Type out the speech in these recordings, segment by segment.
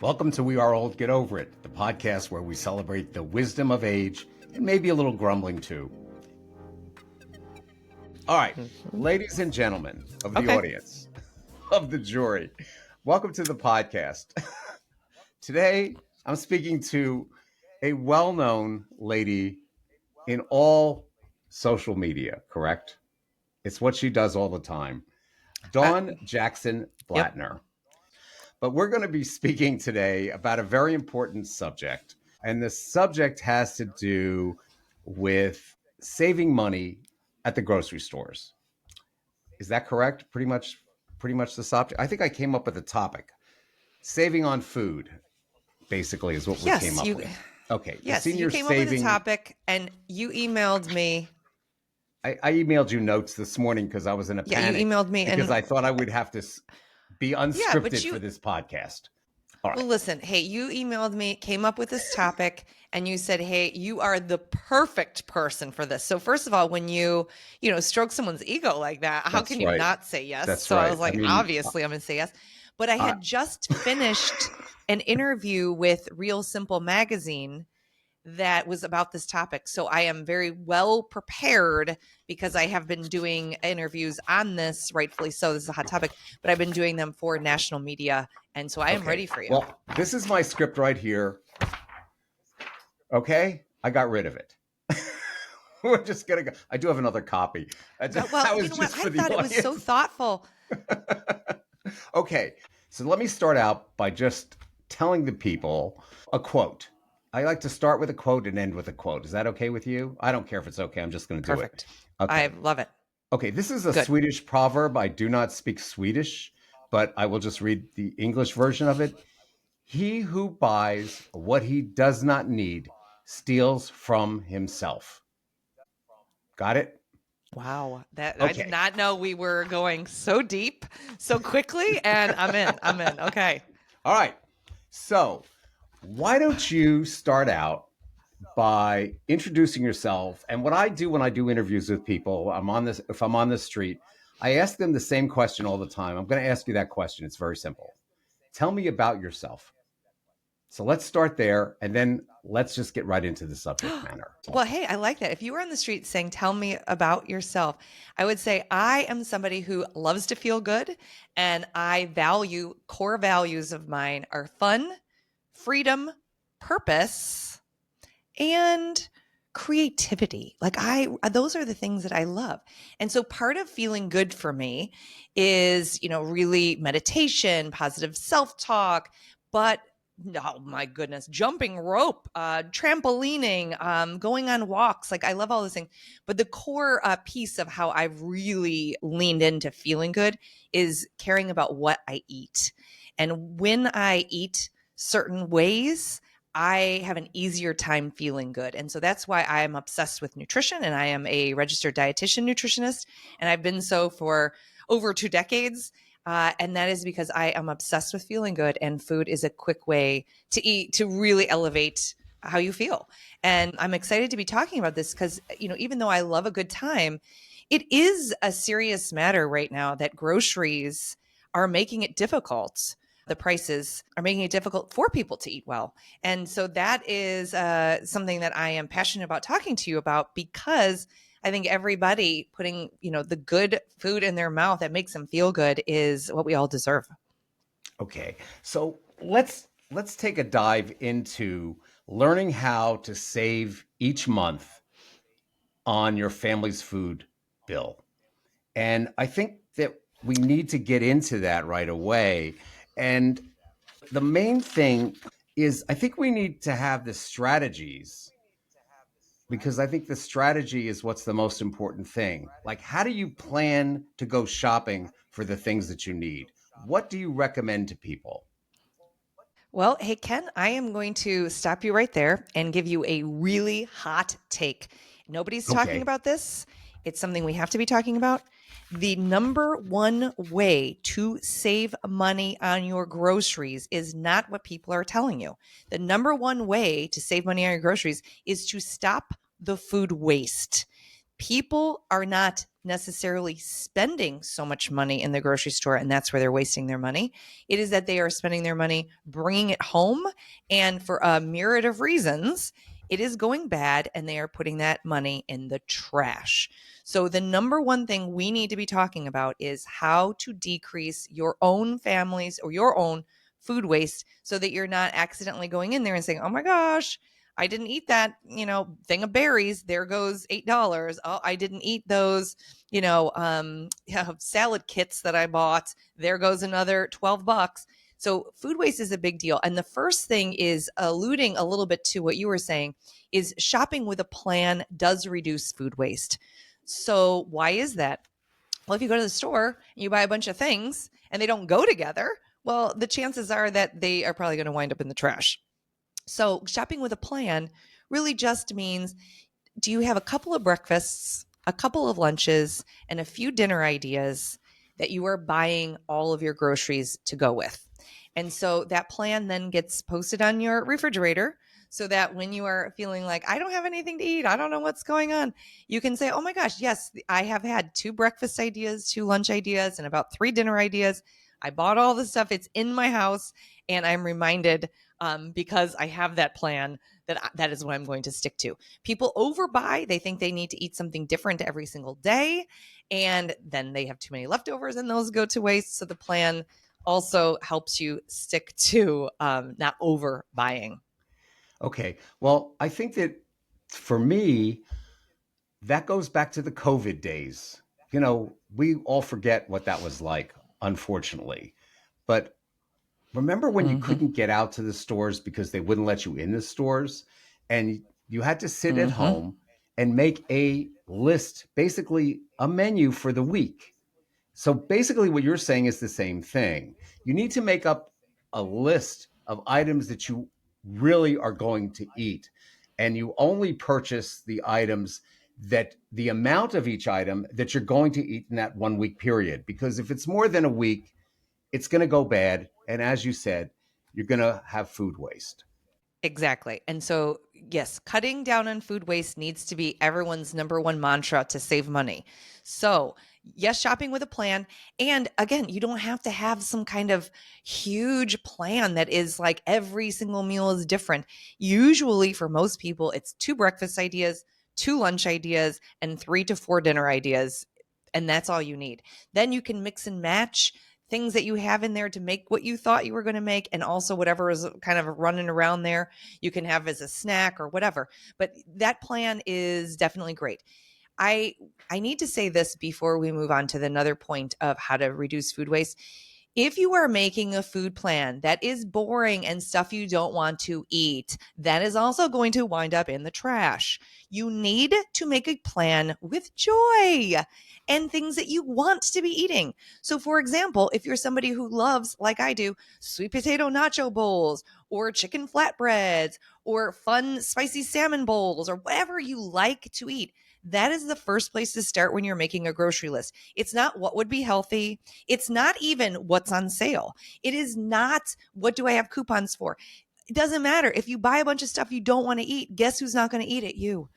Welcome to We Are Old, Get Over It, the podcast where we celebrate the wisdom of age and maybe a little grumbling too. All right, ladies and gentlemen of the audience, of the jury, welcome to the podcast. Today, I'm speaking to a well-known lady in all social media, correct? It's what she does all the time. Dawn Jackson Blatner. Yep. But we're going to be speaking today about a very important subject. And the subject has to do with saving money at the grocery stores. Is that correct? Pretty much the subject. I think I came up with a topic. Saving on food, basically, is what we came up with. Okay. Yes, you came up with a topic and you emailed me. I emailed you notes this morning because I was in a panic. Yeah, you emailed me. Because I thought I would have to be unscripted for this podcast. All right. Well, listen, hey, you emailed me, came up with this topic, and you said, hey, you are the perfect person for this. So first of all, when you stroke someone's ego like that, how can you not say yes? That's so right. I was like, obviously I'm going to say yes. But I had just finished an interview with Real Simple magazine that was about this topic. So I am very well prepared because I have been doing interviews on this, rightfully so. This is a hot topic, but I've been doing them for national media. And so I am ready for you. Well, this is my script right here. Okay. I got rid of it. We're just going to go. I do have another copy. Well, you know what? I thought it was so thoughtful. Okay. So let me start out by just telling the people a quote. I like to start with a quote and end with a quote. Is that okay with you? I don't care if it's okay. I'm just going to do Perfect. it. Okay. I love it. Okay. This is a Swedish proverb. I do not speak Swedish, but I will just read the English version of it. He who buys what he does not need steals from himself. Got it? Wow. I did not know we were going so deep so quickly, and I'm in. Okay. All right. So why don't you start out by introducing yourself? And what I do when I do interviews with people, if I'm on the street, I ask them the same question all the time. I'm going to ask you that question. It's very simple. Tell me about yourself. So let's start there, and then let's just get right into the subject matter. Well, hey, I like that. If you were on the street saying, tell me about yourself, I would say I am somebody who loves to feel good, and core values of mine are fun, freedom, purpose, and creativity. Those are the things that I love. And so part of feeling good for me is, really meditation, positive self-talk, but oh my goodness, jumping rope, trampolining, going on walks. I love all those things. But the core piece of how I've really leaned into feeling good is caring about what I eat. And when I eat certain ways, I have an easier time feeling good. And so that's why I am obsessed with nutrition, and I am a registered dietitian nutritionist. And I've been so for over 2 decades. And that is because I am obsessed with feeling good, and food is a quick way to eat to really elevate how you feel. And I'm excited to be talking about this because, even though I love a good time, it is a serious matter right now that groceries are making it difficult. The prices are making it difficult for people to eat well. And so that is something that I am passionate about talking to you about, because I think everybody putting, the good food in their mouth that makes them feel good is what we all deserve. Okay. So let's take a dive into learning how to save each month on your family's food bill. And I think that we need to get into that right away. And the main thing is, I think we need to have the strategies, because I think the strategy is what's the most important thing. How do you plan to go shopping for the things that you need? What do you recommend to people? Well, hey, Ken, I am going to stop you right there and give you a really hot take. Nobody's talking about this. It's something we have to be talking about. The number one way to save money on your groceries is not what people are telling you. The number one way to save money on your groceries is to stop the food waste. People are not necessarily spending so much money in the grocery store and that's where they're wasting their money. It is that they are spending their money bringing it home. And for a myriad of reasons, it is going bad and they are putting that money in the trash. So, the number one thing we need to be talking about is how to decrease your own family's or your own food waste so that you're not accidentally going in there and saying, oh my gosh, I didn't eat that, thing of berries. There goes $8. Oh, I didn't eat those, salad kits that I bought. There goes another $12. So food waste is a big deal. And the first thing is alluding a little bit to what you were saying is shopping with a plan does reduce food waste. So why is that? Well, if you go to the store and you buy a bunch of things and they don't go together, well, the chances are that they are probably going to wind up in the trash. So shopping with a plan really just means, do you have a couple of breakfasts, a couple of lunches, and a few dinner ideas that you are buying all of your groceries to go with? And so that plan then gets posted on your refrigerator so that when you are feeling like, I don't have anything to eat, I don't know what's going on, you can say, oh my gosh, yes, I have had 2 breakfast ideas, 2 lunch ideas, and about 3 dinner ideas. I bought all the stuff. It's in my house. And I'm reminded because I have that plan that is what I'm going to stick to. People overbuy. They think they need to eat something different every single day. And then they have too many leftovers and those go to waste. So the plan also helps you stick to not overbuying. Okay. Well, I think that for me, that goes back to the COVID days. We all forget what that was like, unfortunately. But remember when you Mm-hmm. couldn't get out to the stores because they wouldn't let you in the stores and you had to sit at Mm-hmm. home and make a list, basically a menu for the week. So basically, what you're saying is the same thing. You need to make up a list of items that you really are going to eat, and you only purchase the items that the amount of each item that you're going to eat in that 1 week period. Because if it's more than a week, it's going to go bad. And as you said, you're going to have food waste. Exactly. And so, yes, cutting down on food waste needs to be everyone's number one mantra to save money. So, yes, shopping with a plan. And again, you don't have to have some kind of huge plan that is like every single meal is different. Usually, for most people, it's 2 breakfast ideas, 2 lunch ideas, and 3 to 4 dinner ideas. And that's all you need. Then you can mix and match things that you have in there to make what you thought you were going to make, and also whatever is kind of running around there you can have as a snack or whatever. But that plan is definitely great. I need to say this before we move on to the another point of how to reduce food waste. If you are making a food plan that is boring and stuff you don't want to eat, that is also going to wind up in the trash. You need to make a plan with joy and things that you want to be eating. So, for example, if you're somebody who loves, like I do, sweet potato nacho bowls or chicken flatbreads or fun spicy salmon bowls or whatever you like to eat, that is the first place to start when you're making a grocery list. It's not what would be healthy. It's not even what's on sale. It is not what do I have coupons for. It doesn't matter. If you buy a bunch of stuff you don't want to eat, guess who's not going to eat it? You.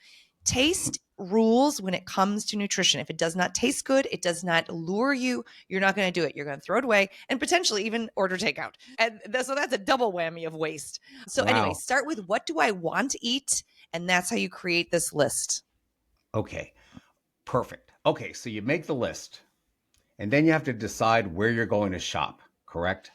Taste rules when it comes to nutrition. If it does not taste good, it does not lure you, you're not going to do it. You're going to throw it away and potentially even order takeout. And so that's a double whammy of waste. So anyway, Wow. start with what do I want to eat? And that's how you create this list. Okay. Perfect. Okay. So you make the list and then you have to decide where you're going to shop, correct?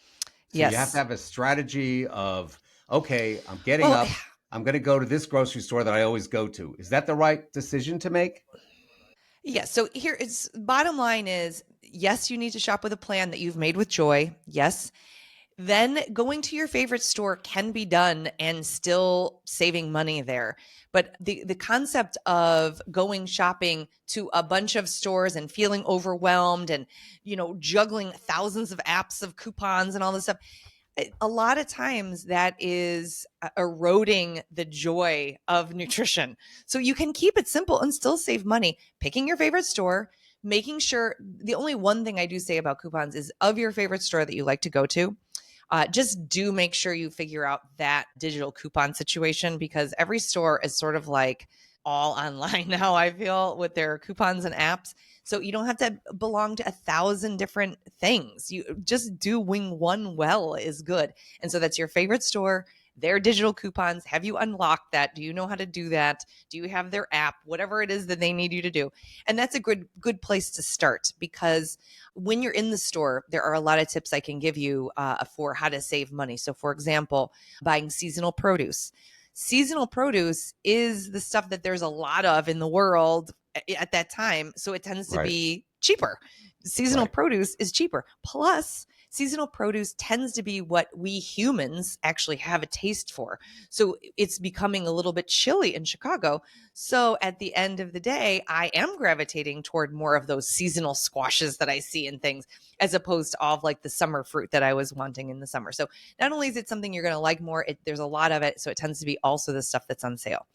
So you have to Yes. have a strategy of, okay, I'm getting Well, up. I'm going to go to this grocery store that I always go to. Is that the right decision to make? yeah. So here is bottom line is yes, you need to shop with a plan that you've made with joy. Yes. Then going to your favorite store can be done and still saving money there. But the concept of going shopping to a bunch of stores and feeling overwhelmed and juggling thousands of apps of coupons and all this stuff, a lot of times that is eroding the joy of nutrition. So you can keep it simple and still save money. Picking your favorite store, making sure the only one thing I do say about coupons is of your favorite store that you like to go to. Just do make sure you figure out that digital coupon situation because every store is sort of like all online now, I feel, with their coupons and apps. So you don't have to belong to 1,000 different things. You just doing one well is good. And so that's your favorite store, their digital coupons. Have you unlocked that? Do you know how to do that? Do you have their app? Whatever it is that they need you to do. And that's a good place to start, because when you're in the store, there are a lot of tips I can give you for how to save money. So for example, buying seasonal produce. Seasonal produce is the stuff that there's a lot of in the world at that time. So it tends to Right. be cheaper. Seasonal Right. produce is cheaper. Plus, seasonal produce tends to be what we humans actually have a taste for. So it's becoming a little bit chilly in Chicago. So at the end of the day, I am gravitating toward more of those seasonal squashes that I see and things, as opposed to all of like the summer fruit that I was wanting in the summer. So not only is it something you're going to like more, there's a lot of it. So it tends to be also the stuff that's on sale.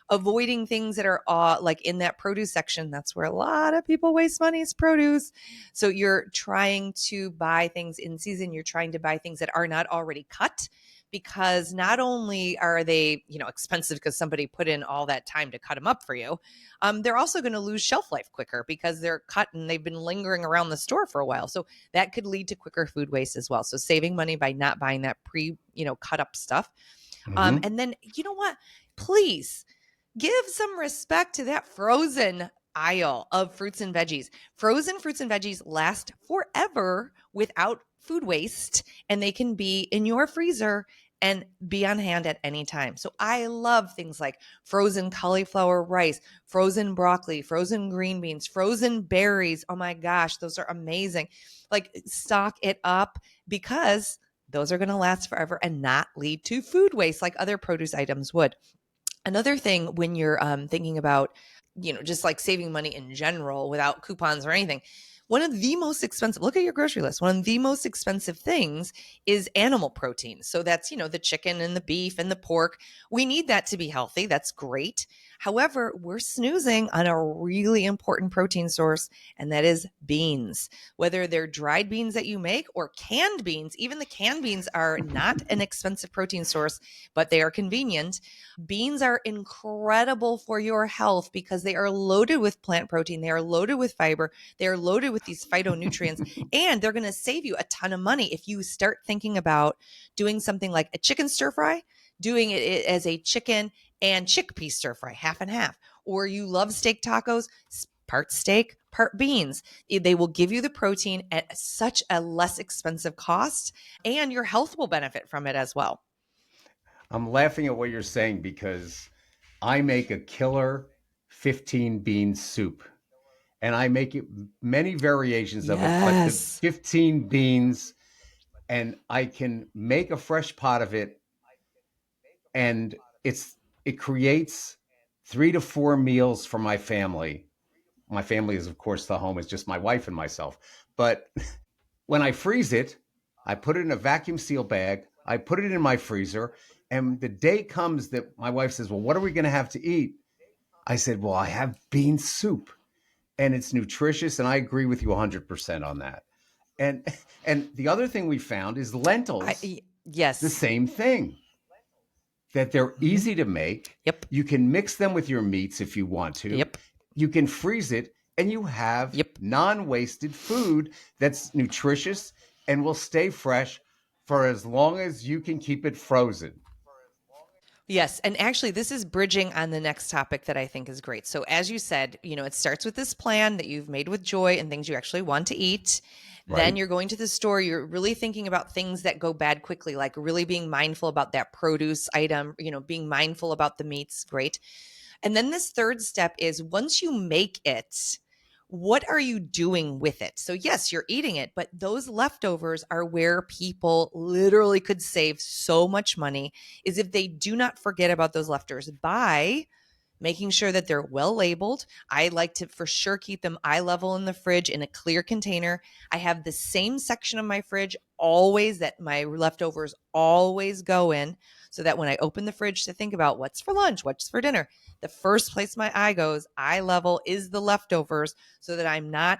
Avoiding things that are like in that produce section. That's where a lot of people waste money, is produce. So you're trying to buy things in season. You're trying to buy things that are not already cut, because not only are they, expensive because somebody put in all that time to cut them up for you, they're also going to lose shelf life quicker because they're cut and they've been lingering around the store for a while. So that could lead to quicker food waste as well. So saving money by not buying that cut up stuff. Mm-hmm. And then, you know what? Please give some respect to that frozen aisle of fruits and veggies. Frozen fruits and veggies last forever without food waste, and they can be in your freezer and be on hand at any time. So I love things like frozen cauliflower rice, frozen broccoli, frozen green beans, frozen berries. Oh my gosh, those are amazing. Like, stock it up, because those are going to last forever and not lead to food waste like other produce items would. Another thing, when you're thinking about, just like saving money in general without coupons or anything, one of the most expensive, look at your grocery list. One of the most expensive things is animal protein. So that's, the chicken and the beef and the pork. We need that to be healthy. That's great. However, we're snoozing on a really important protein source, and that is beans. Whether they're dried beans that you make or canned beans, even the canned beans are not an expensive protein source, but they are convenient. Beans are incredible for your health because they are loaded with plant protein. They are loaded with fiber. They are loaded with these phytonutrients, and they're going to save you a ton of money if you start thinking about doing something like a chicken stir fry, doing it as a chicken and chickpea stir fry, half and half. Or you love steak tacos, part steak, part beans. They will give you the protein at such a less expensive cost, and your health will benefit from it as well. I'm laughing at what you're saying because I make a killer 15 bean soup, and I make it many variations of it, but the Yes. 15 beans, and I can make a fresh pot of it, and it creates 3 to 4 meals for my family. My family is, of course, the home is just my wife and myself. But when I freeze it, I put it in a vacuum seal bag. I put it in my freezer. And the day comes that my wife says, well, what are we going to have to eat? I said, well, I have bean soup, and it's nutritious. And I agree with you 100% on that. And, and the other thing we found is lentils, the Yes. same thing, that they're Mhm. easy to make. Yep. You can mix them with your meats if you want to. Yep. You can freeze it, and you have Yep. non-wasted food that's nutritious and will stay fresh for as long as you can keep it frozen. Yes. And actually, this is bridging on the next topic that I think is great. So, as you said, it starts with this plan that you've made with joy and things you actually want to eat. Then Right. you're going to the store. You're really thinking about things that go bad quickly, like really being mindful about that produce item, being mindful about the meats. Great. And then this third step is, once you make it, what are you doing with it? So, yes, you're eating it, but those leftovers are where people literally could save so much money, is if they do not forget about those leftovers by making sure that they're well labeled. I like to for sure keep them eye level in the fridge in a clear container. I have the same section of my fridge always that my leftovers always go in, so that when I open the fridge to think about what's for lunch, what's for dinner, the first place my eye goes, eye level, is the leftovers, so that I'm not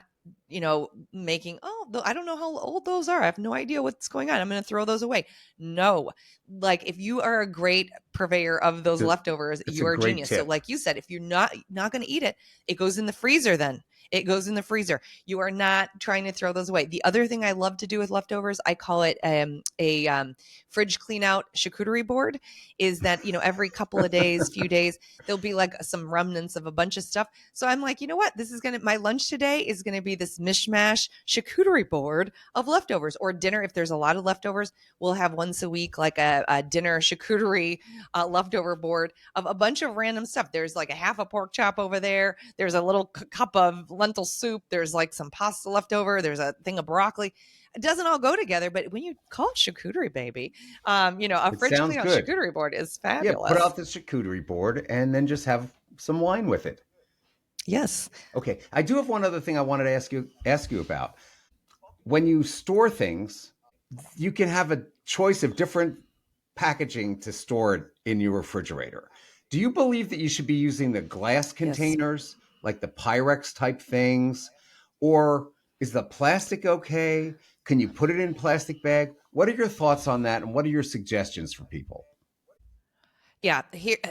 making, I don't know how old those are. I have no idea what's going on. I'm going to throw those away. No, like if you are a great purveyor of those leftovers, It's you a are a great genius. So tip. like you said, if you're not going to eat it, it goes in the freezer then. It goes in the freezer. You are not trying to throw those away. The other thing I love to do with leftovers, I call it a fridge clean out charcuterie board, is that, every couple of days, few days, there'll be like some remnants of a bunch of stuff. So I'm like, you know what? My lunch today is going to be this mishmash charcuterie board of leftovers, or dinner. If there's a lot of leftovers, we'll have once a week like a dinner charcuterie leftover board of a bunch of random stuff. There's like a half a pork chop over there. There's a little cup of lentil soup. There's like some pasta left over. There's a thing of broccoli. It doesn't all go together, but when you call it charcuterie, baby, a It fridge sounds clean out good. charcuterie board is Yeah, put fabulous. out the charcuterie board and then just have some wine with it. Yes. Okay, I do have one other thing I wanted to ask you about. When you store things, you can have a choice of different packaging to store it in your refrigerator. Do you believe that you should be using the glass Yes. containers, like the Pyrex type things, or is the plastic okay? Can you put it in plastic bag? What are your thoughts on that, and what are your suggestions for people? Yeah,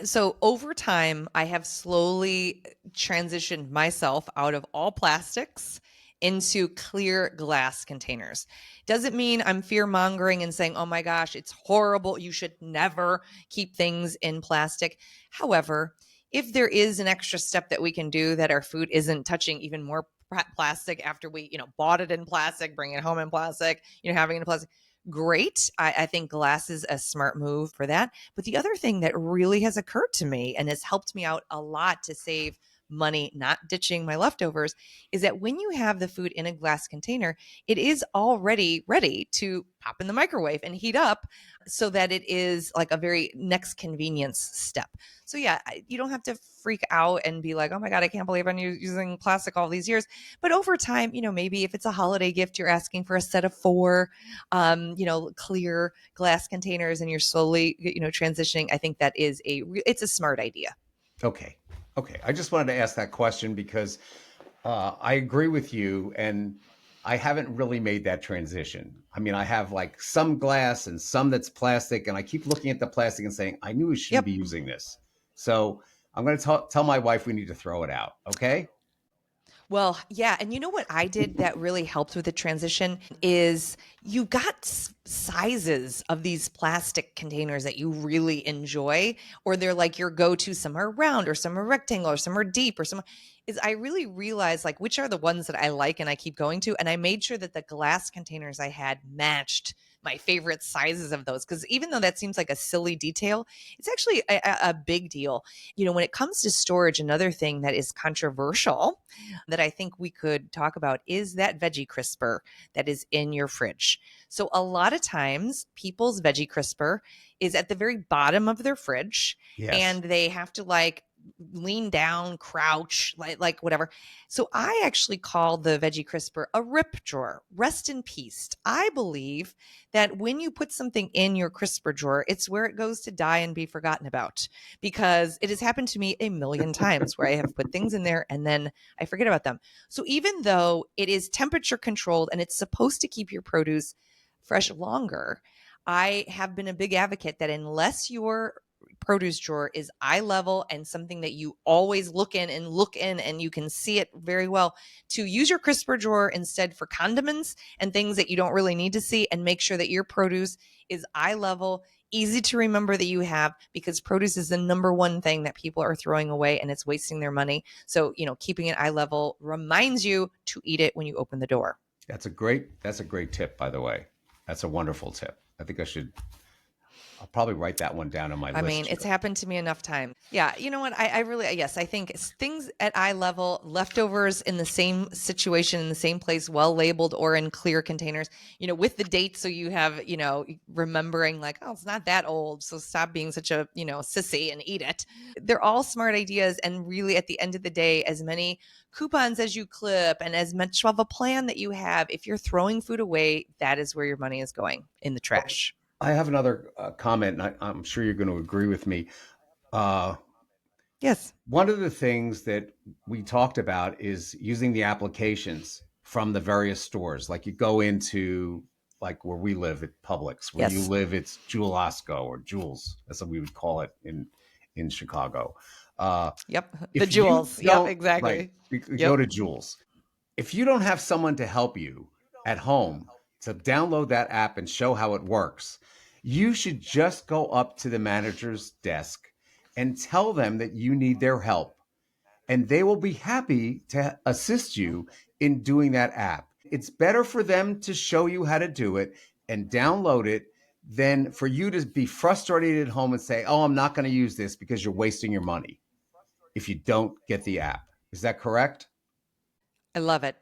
so over time I have slowly transitioned myself out of all plastics into clear glass containers. Doesn't mean I'm fear mongering and saying, "Oh my gosh, it's horrible. You should never keep things in plastic." However, if there is an extra step that we can do that our food isn't touching even more plastic after we, bought it in plastic, bring it home in plastic, having it in plastic, great. I think glass is a smart move for that. But the other thing that really has occurred to me and has helped me out a lot to save money, not ditching my leftovers, is that when you have the food in a glass container, it is already ready to pop in the microwave and heat up, so that it is like a very next convenience step. So yeah, you don't have to freak out and be like, "Oh my God, I can't believe I'm using plastic all these years." But over time, maybe if it's a holiday gift, you're asking for a set of 4 clear glass containers, and you're slowly, transitioning. I think that is it's a smart idea. Okay. Okay. I just wanted to ask that question because I agree with you, and I haven't really made that transition. I mean, I have like some glass and some that's plastic, and I keep looking at the plastic and saying, I knew we shouldn't Yep. be using this. So I'm going to tell my wife we need to throw it out. Okay. Well, yeah, and you know what I did that really helped with the transition is you got sizes of these plastic containers that you really enjoy, or they're like your go-to. Some are round, or some are rectangle, or some are deep, or some is I really realized like which are the ones that I like and I keep going to, and I made sure that the glass containers I had matched my favorite sizes of those, because even though that seems like a silly detail, it's actually a big deal. When it comes to storage, another thing that is controversial that I think we could talk about is that veggie crisper that is in your fridge. So a lot of times people's veggie crisper is at the very bottom of their fridge, Yes. and they have to like lean down, crouch, like whatever. So I actually call the veggie crisper a rip drawer. Rest in peace. I believe that when you put something in your crisper drawer, it's where it goes to die and be forgotten about, because it has happened to me a million times where I have put things in there and then I forget about them. So even though it is temperature controlled and it's supposed to keep your produce fresh longer, I have been a big advocate that unless your produce drawer is eye level and something that you always look in and you can see it very well, to use your crisper drawer instead for condiments and things that you don't really need to see, and make sure that your produce is eye level, easy to remember that you have, because produce is the number one thing that people are throwing away and it's wasting their money. So, keeping it eye level reminds you to eat it when you open the door. That's a great tip, by the way. That's a wonderful tip. I'll probably write that one down on my I mean, list it's here. happened to me enough times. Yeah, you know what? I really, yes, I think things at eye level, leftovers in the same situation, in the same place, well labeled or in clear containers, with the date. So you have, remembering like, oh, it's not that old. So stop being such a, sissy and eat it. They're all smart ideas. And really, at the end of the day, as many coupons as you clip and as much of a plan that you have, if you're throwing food away, that is where your money is going, in the Oh, trash. I have another comment, and I'm sure you're going to agree with me. Uh, Yes. One of the things that we talked about is using the applications from the various stores. Like you go into like where we live at Publix, where you Yes. live, it's Jewel-Osco or Jules, as we would call it in Chicago. Uh, Yep. The if you jewels. Yep, don't, right, exactly. you go Yep. to Jules. If you don't have someone to help you at home to download that app and show how it works, you should just go up to the manager's desk and tell them that you need their help, and they will be happy to assist you in doing that app. It's better for them to show you how to do it and download it than for you to be frustrated at home and say, "Oh, I'm not going to use this," because you're wasting your money if you don't get the app. Is that correct? I love it.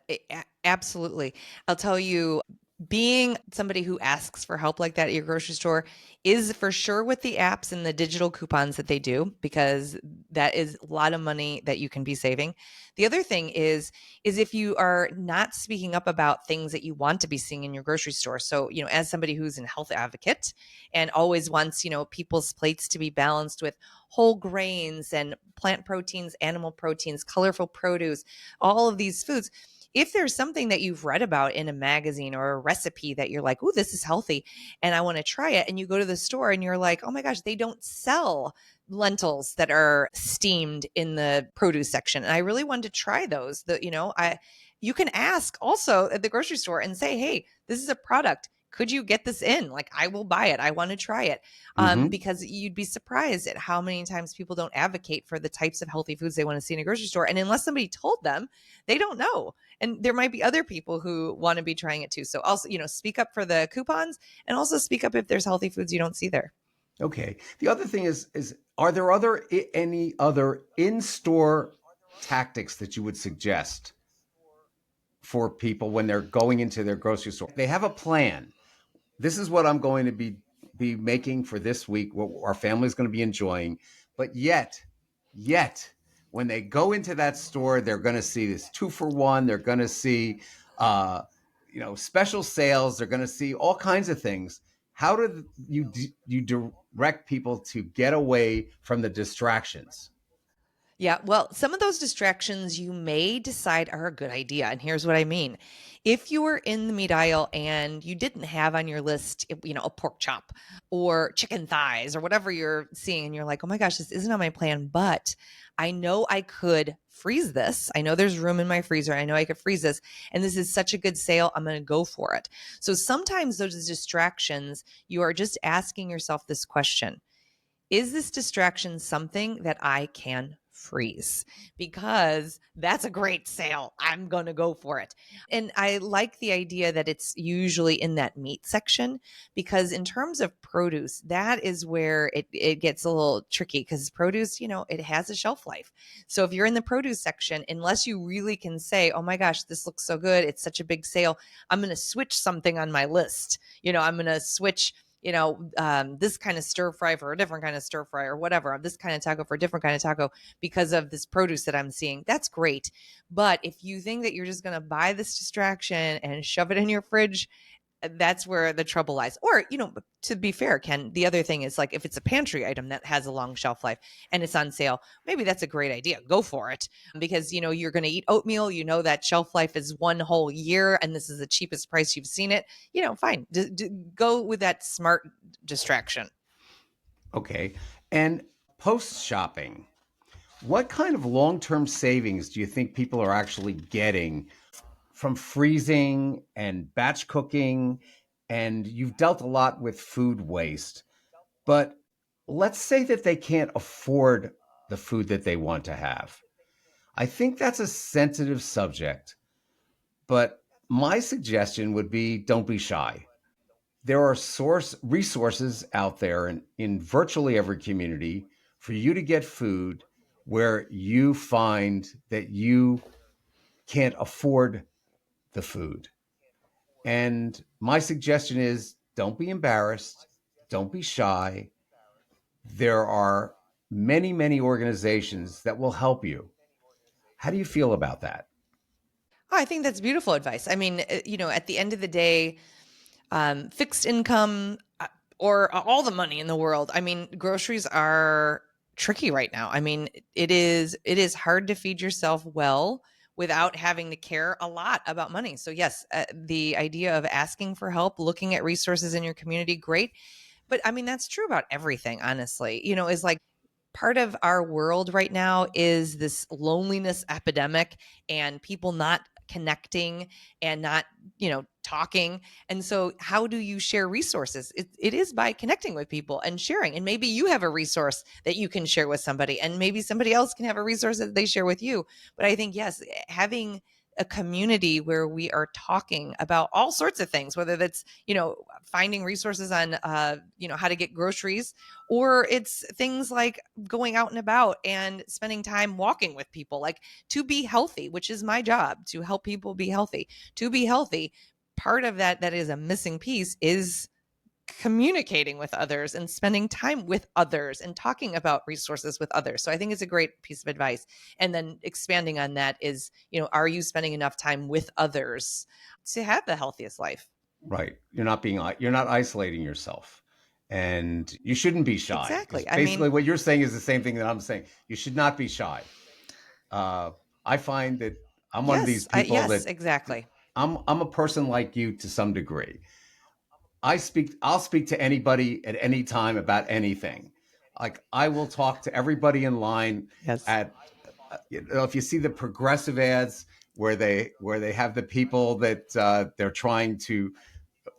Absolutely. I'll tell you, being somebody who asks for help like that at your grocery store is for sure with the apps and the digital coupons that they do, because that is a lot of money that you can be saving. The other thing is if you are not speaking up about things that you want to be seeing in your grocery store. So, as somebody who's a health advocate and always wants, people's plates to be balanced with whole grains and plant proteins, animal proteins, colorful produce, all of these foods. If there's something that you've read about in a magazine or a recipe that you're like, "Oh, this is healthy and I want to try it," and you go to the store and you're like, "Oh my gosh, they don't sell lentils that are steamed in the produce section." And I really wanted to try those. You can ask also at the grocery store and say, "Hey, this is a product. Could you get this in? Like, I will buy it. I want to try it." Mm-hmm. Because you'd be surprised at how many times people don't advocate for the types of healthy foods they want to see in a grocery store. And unless somebody told them, they don't know. And there might be other people who want to be trying it too. So also, speak up for the coupons and also speak up if there's healthy foods you don't see there. Okay. The other thing is are there any other in-store tactics that you would suggest for people when they're going into their grocery store? They have a plan. This is what I'm going to be making for this week, what our family's going to be enjoying. But yet, when they go into that store, they're going to see this 2-for-1. They're going to see, uh, special sales. They're going to see all kinds of things. How do you direct people to get away from the distractions? Yeah, well, some of those distractions you may decide are a good idea. And here's what I mean. If you were in the meat aisle and you didn't have on your list, a pork chop or chicken thighs or whatever you're seeing, and you're like, "Oh my gosh, this isn't on my plan, but I know I could freeze this. I know there's room in my freezer. I know I could freeze this. And this is such a good sale. I'm going to go for it." So sometimes those distractions, you are just asking yourself this question: is this distraction something that I can freeze? Because that's a great sale. I'm going to go for it. And I like the idea that it's usually in that meat section, because in terms of produce, that is where it gets a little tricky, because produce, it has a shelf life. So if you're in the produce section, unless you really can say, "Oh my gosh, this looks so good, it's such a big sale, I'm going to switch something on my list. I'm going to switch this kind of stir fry for a different kind of stir fry, or whatever, this kind of taco for a different kind of taco because of this produce that I'm seeing." That's great. But if you think that you're just going to buy this distraction and shove it in your fridge, that's where the trouble lies. Or, to be fair, Ken, the other thing is, like, if it's a pantry item that has a long shelf life and it's on sale, maybe that's a great idea. Go for it, because, you're going to eat oatmeal. That shelf life is one whole year and this is the cheapest price you've seen it. Fine. Go with that smart distraction. Okay. And post shopping, what kind of long term savings do you think people are actually getting from freezing and batch cooking? And you've dealt a lot with food waste, but let's say that they can't afford the food that they want to have. I think that's a sensitive subject, but my suggestion would be don't be shy. There are source resources out there in virtually every community for you to get food where you find that you can't afford the food. And my suggestion is don't be embarrassed, don't be shy. There are many, many organizations that will help you. How do you feel about that? Oh, I think that's beautiful advice. I mean, at the end of the day, fixed income, or all the money in the world. I mean, groceries are tricky right now. I mean, it is hard to feed yourself well without having to care a lot about money. So yes, the idea of asking for help, looking at resources in your community, great. But I mean, that's true about everything, honestly. Is like part of our world right now is this loneliness epidemic and people not connecting and not, talking. And so how do you share resources? It is by connecting with people and sharing. And maybe you have a resource that you can share with somebody, and maybe somebody else can have a resource that they share with you. But I think, yes, having a community where we are talking about all sorts of things, whether that's, finding resources on, how to get groceries, or it's things like going out and about and spending time walking with people, like to be healthy, which is my job, to help people be healthy. To be healthy, part of that is a missing piece is communicating with others and spending time with others and talking about resources with others. So I think it's a great piece of advice. And then expanding on that is, are you spending enough time with others to have the healthiest life? Right. You're not isolating yourself, and you shouldn't be shy. Is Exactly. I basically mean, what you're saying is the same thing that I'm saying. You should not be shy. I find that I'm one of these people yes, that exactly. I'm a person like you to some degree. I'll speak to anybody at any time about anything. Like I will talk to everybody in line Yes. at if you see the progressive ads where they have the people that they're trying to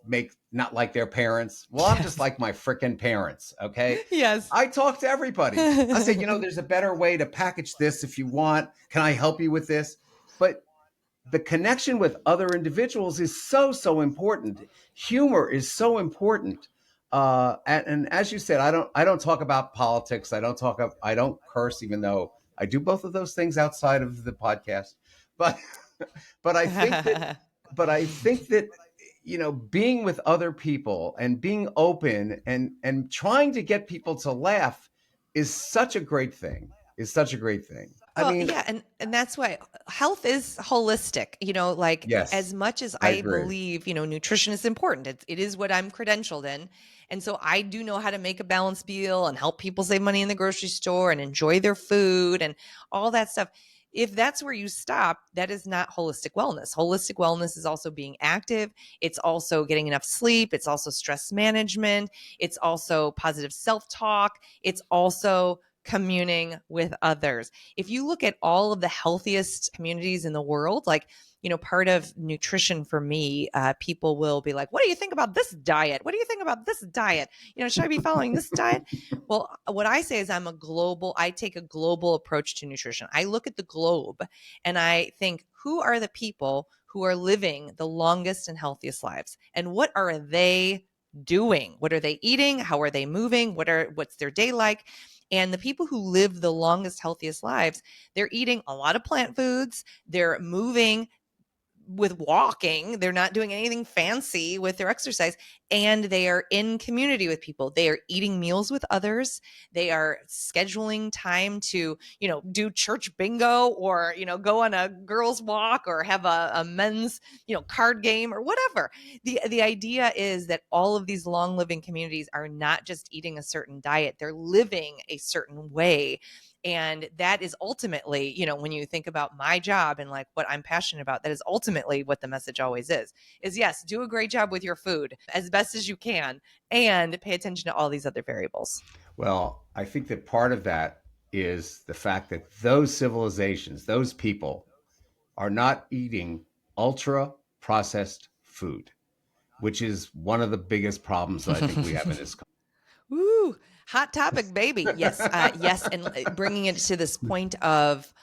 make not like their parents. Well, I'm just Yes. like my freaking parents. Okay. Yes. I talk to everybody. I say, there's a better way to package this if you want. Can I help you with this? But the connection with other individuals is so important. Humor is so important. And as you said, I don't talk about politics. I don't curse, even though I do both of those things outside of the podcast. But but I think that but I think that being with other people and being open and trying to get people to laugh is such a great thing. Is such a great thing. I Well, mean, yeah, and that's why health is holistic. Like as yes, much as I I agree. believe, nutrition is important. It is what I'm credentialed in. And so I do know how to make a balanced meal and help people save money in the grocery store and enjoy their food and all that stuff. If that's where you stop, that is not holistic wellness. Holistic wellness is also being active. It's also getting enough sleep. It's also stress management. It's also positive self-talk. It's also communing with others. If you look at all of the healthiest communities in the world, like, part of nutrition for me, people will be like, what do you think about this diet? What do you think about this diet? Should I be following this diet? Well, what I say is I take a global approach to nutrition. I look at the globe and I think, who are the people who are living the longest and healthiest lives? And what are they doing? What are they eating? How are they moving? What's their day like? And the people who live the longest, healthiest lives, they're eating a lot of plant foods. They're moving with walking. They're not doing anything fancy with their exercise. And they are in community with people. They are eating meals with others. They are scheduling time to, do church bingo or, go on a girls' walk or have a men's, card game or whatever. The idea is that all of these long living communities are not just eating a certain diet, they're living a certain way. And that is ultimately, when you think about my job and like what I'm passionate about, that is ultimately what the message always is yes, do a great job with your food as best as you can and pay attention to all these other variables. Well, I think that part of that is the fact that those civilizations, those people, are not eating ultra processed food, which is one of the biggest problems that I think we have in this Woo, hot topic, baby. Yes, country. yes, and bringing it to this point of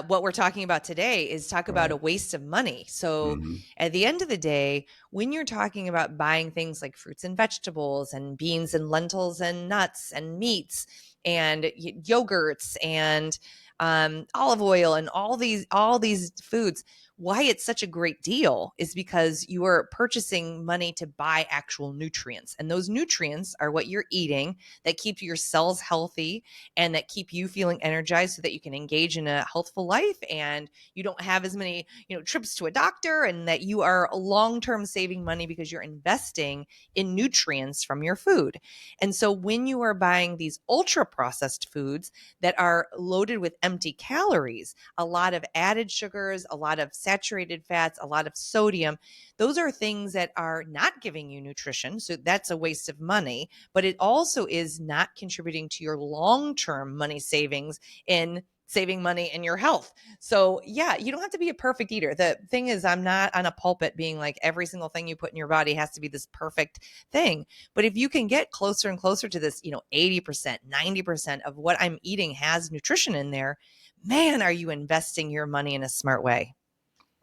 what we're talking about today is talk about Right. a waste of money. So Hmm. at the end of the day, when you're talking about buying things like fruits and vegetables and beans and lentils and nuts and meats and yogurts and olive oil and all these foods, why it's such a great deal is because you are purchasing money to buy actual nutrients. And those nutrients are what you're eating that keep your cells healthy and that keep you feeling energized so that you can engage in a healthful life and you don't have as many, trips to a doctor, and that you are long-term saving money because you're investing in nutrients from your food. And so when you are buying these ultra processed foods that are loaded with empty calories, a lot of added sugars, a lot of saturated fats, a lot of sodium, those are things that are not giving you nutrition. So that's a waste of money, but it also is not contributing to your long-term money savings in saving money in your health. So yeah, you don't have to be a perfect eater. The thing is, I'm not on a pulpit being like every single thing you put in your body has to be this perfect thing. But if you can get closer and closer to this, 80%, 90% of what I'm eating has nutrition in there, man, are you investing your money in a smart way?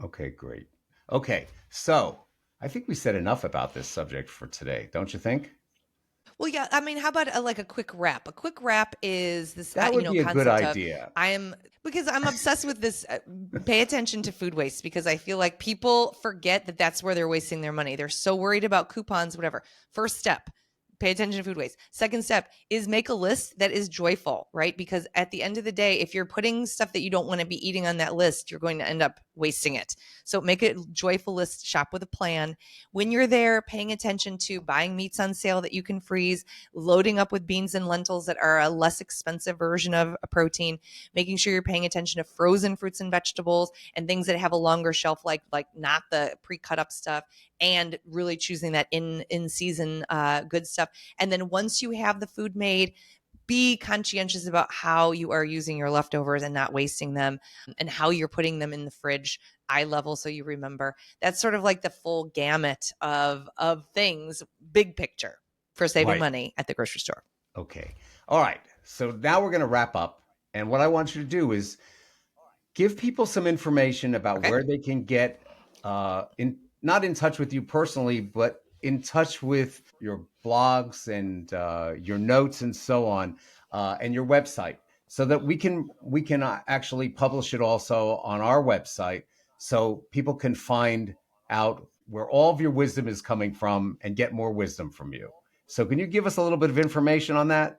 Okay, great. Okay, so I think we said enough about this subject for today, don't you think? Well, yeah. I mean, how about like a quick wrap? A quick wrap is this, That would be a good concept of idea. because I'm obsessed with this. Pay attention to food waste because I feel like people forget that that's where they're wasting their money. They're so worried about coupons, whatever. First step, pay attention to food waste. Second step is make a list that is joyful, right? Because at the end of the day, if you're putting stuff that you don't want to be eating on that list, you're going to end up wasting it. So make a joyful list, shop with a plan. When you're there, paying attention to buying meats on sale that you can freeze, loading up with beans and lentils that are a less expensive version of a protein, making sure you're paying attention to frozen fruits and vegetables and things that have a longer shelf life, like not the pre-cut up stuff, and really choosing that in season good stuff. And then once you have the food made, be conscientious about how you are using your leftovers and not wasting them, and how you're putting them in the fridge eye level so you remember. That's sort of like the full gamut of things, big picture for saving Right. money at the grocery store. Okay. All right. So now we're going to wrap up. And what I want you to do is give people some information about Okay. where they can get in not in touch with you personally, but in touch with your blogs and your notes and so on, and your website, so that we can actually publish it also on our website, so people can find out where all of your wisdom is coming from and get more wisdom from you. So can you give us a little bit of information on that?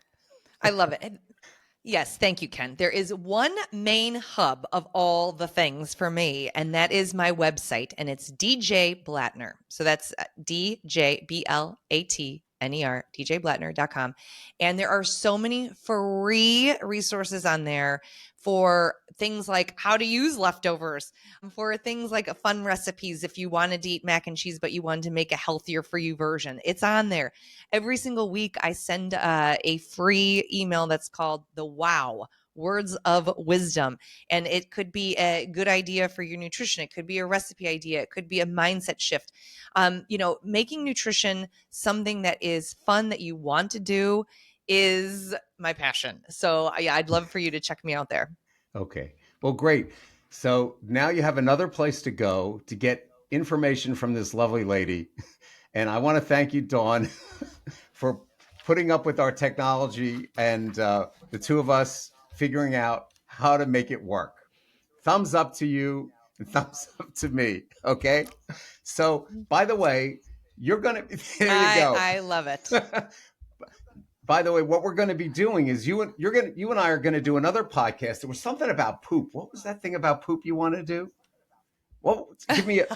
I love it. Yes, thank you, Ken. There is one main hub of all the things for me, and that is my website, and it's DJ Blatner. So that's DJBLATNER, DJBlatner.com. And there are so many free resources on there for things like how to use leftovers, for things like fun recipes if you wanted to eat mac and cheese, but you wanted to make a healthier for you version. It's on there. Every single week, I send a free email that's called the Wow Words of Wisdom. And it could be a good idea for your nutrition. It could be a recipe idea. It could be a mindset shift. Making nutrition something that is fun that you want to do is my passion. So yeah, I'd love for you to check me out there. Okay. Well, great. So now you have another place to go to get information from this lovely lady. And I want to thank you, Dawn, for putting up with our technology and the two of us figuring out how to make it work. Thumbs up to you and thumbs up to me. Okay. So, by the way, you're going to, there you go. I love it. By the way, what we're going to be doing is you and I are going to do another podcast. There was something about poop. What was that thing about poop you want to do? Well, give me a.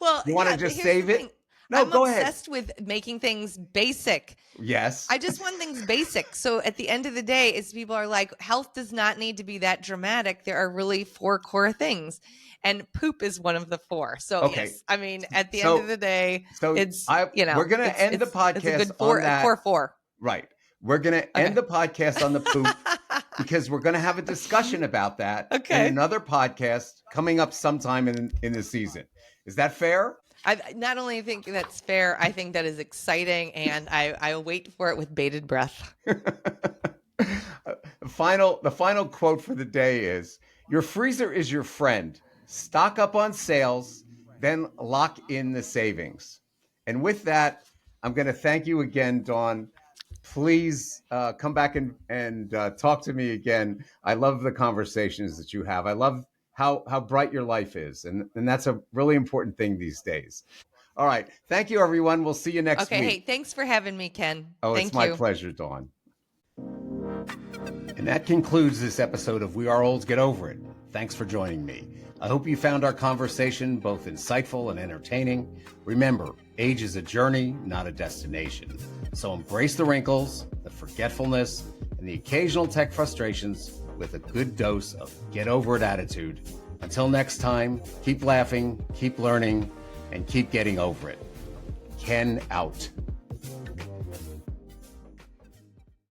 Well, You want to yeah, just here's the save thing. it? No, I'm go ahead. obsessed with making things basic. Yes. I just want things basic. So at the end of the day, is people are like, health does not need to be that dramatic. There are really four core things. And poop is one of the four. So Okay. yes, I mean, at the end of So the day, so it's I we're going to end the it's a podcast good on core that. four. Right. We're going to end Okay. the podcast on the poop because we're going to have a discussion about that in Okay. another podcast coming up sometime in the season. Is that fair? I not only think that's fair, I think that is exciting, and I wait for it with bated breath. The final quote for the day is, your freezer is your friend. Stock up on sales, then lock in the savings. And with that, I'm going to thank you again, Dawn. Please come back and talk to me again. I love the conversations that you have. I love how bright your life is. And that's a really important thing these days. All right. Thank you, everyone. We'll see you next Okay. week. Hey, thanks for having me, Ken. Oh, Thank it's my you. pleasure, Dawn. And that concludes this episode of We Are Olds Get Over It. Thanks for joining me. I hope you found our conversation both insightful and entertaining. Remember, age is a journey, not a destination. So embrace the wrinkles, the forgetfulness, and the occasional tech frustrations with a good dose of get over it attitude. Until next time, keep laughing, keep learning, and keep getting over it. Ken out.